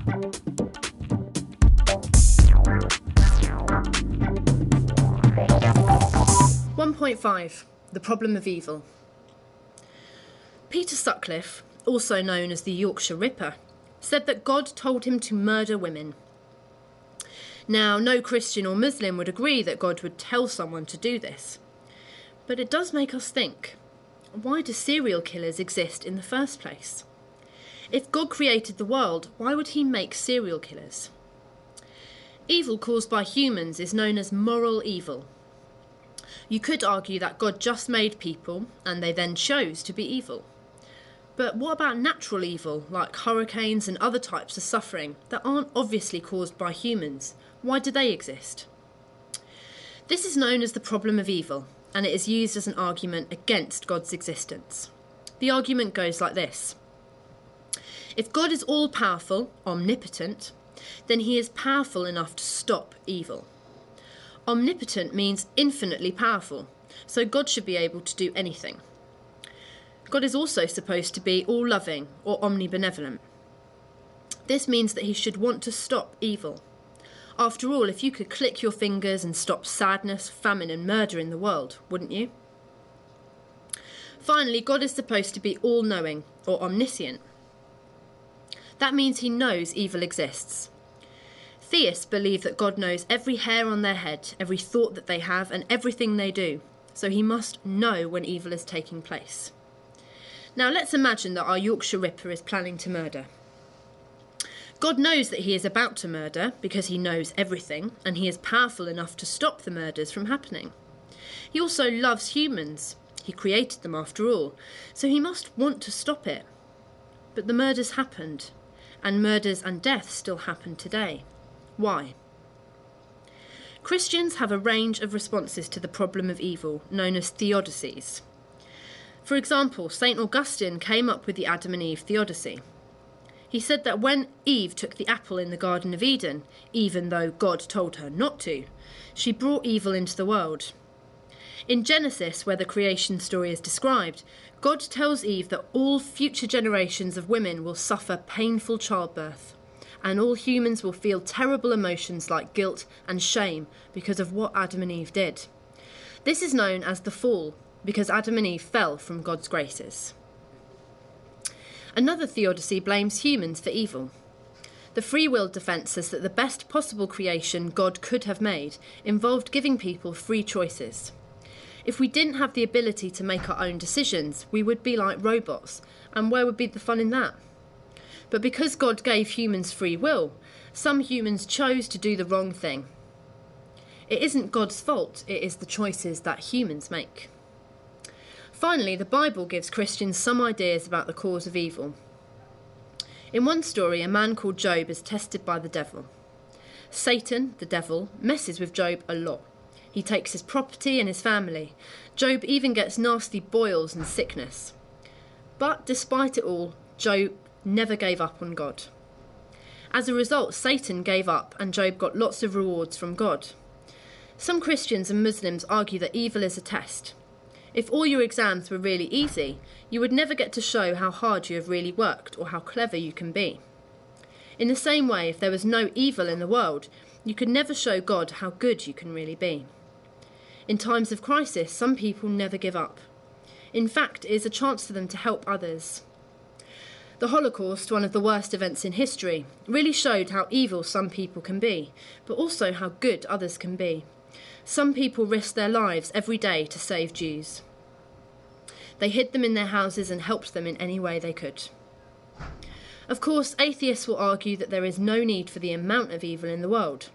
.5. The problem of evil. Peter Sutcliffe, also known as the Yorkshire Ripper, said that God told him to murder women. Now, no Christian or Muslim would agree that God would tell someone to do this. But it does make us think, why do serial killers exist in the first place? If God created the world, why would he make serial killers? Evil caused by humans is known as moral evil. You could argue that God just made people and they then chose to be evil. But what about natural evil, like hurricanes and other types of suffering that aren't obviously caused by humans? Why do they exist? This is known as the problem of evil, and it is used as an argument against God's existence. The argument goes like this. If God is all-powerful, omnipotent, then he is powerful enough to stop evil. Omnipotent means infinitely powerful, so God should be able to do anything. God is also supposed to be all-loving or omnibenevolent. This means that he should want to stop evil. After all, if you could click your fingers and stop sadness, famine and murder in the world, wouldn't you? Finally, God is supposed to be all-knowing or omniscient. That means he knows evil exists. Theists believe that God knows every hair on their head, every thought that they have and everything they do, so he must know when evil is taking place. Now let's imagine that our Yorkshire Ripper is planning to murder. God knows that he is about to murder because he knows everything and he is powerful enough to stop the murders from happening. He also loves humans. He created them after all, so he must want to stop it. But the murders happened, and murders and deaths still happen today. Why? Christians have a range of responses to the problem of evil, known as theodicies. For example, St. Augustine came up with the Adam and Eve theodicy. He said that when Eve took the apple in the Garden of Eden, even though God told her not to, she brought evil into the world. In Genesis, where the creation story is described, God tells Eve that all future generations of women will suffer painful childbirth, and all humans will feel terrible emotions like guilt and shame because of what Adam and Eve did. This is known as the fall, because Adam and Eve fell from God's graces. Another theodicy blames humans for evil. The free will defence says that the best possible creation God could have made involved giving people free choices. If we didn't have the ability to make our own decisions, we would be like robots, and where would be the fun in that? But because God gave humans free will, some humans chose to do the wrong thing. It isn't God's fault, it is the choices that humans make. Finally, the Bible gives Christians some ideas about the cause of evil. In one story, a man called Job is tested by the devil. Satan, the devil, messes with Job a lot. He takes his property and his family. Job even gets nasty boils and sickness. But despite it all, Job never gave up on God. As a result, Satan gave up and Job got lots of rewards from God. Some Christians and Muslims argue that evil is a test. If all your exams were really easy, you would never get to show how hard you have really worked or how clever you can be. In the same way, if there was no evil in the world, you could never show God how good you can really be. In times of crisis, some people never give up. In fact, it is a chance for them to help others. The Holocaust, one of the worst events in history, really showed how evil some people can be, but also how good others can be. Some people risked their lives every day to save Jews. They hid them in their houses and helped them in any way they could. Of course, atheists will argue that there is no need for the amount of evil in the world.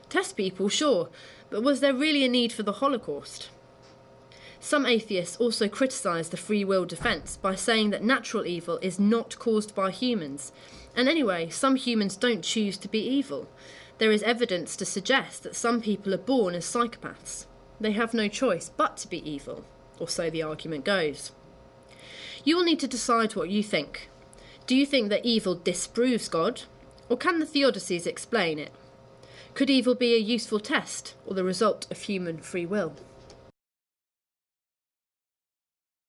Test people, sure, but was there really a need for the Holocaust? Some atheists also criticise the free will defence by saying that natural evil is not caused by humans. And anyway, some humans don't choose to be evil. There is evidence to suggest that some people are born as psychopaths. They have no choice but to be evil, or so the argument goes. You will need to decide what you think. Do you think that evil disproves God, or can the theodicies explain it? Could evil be a useful test, or the result of human free will?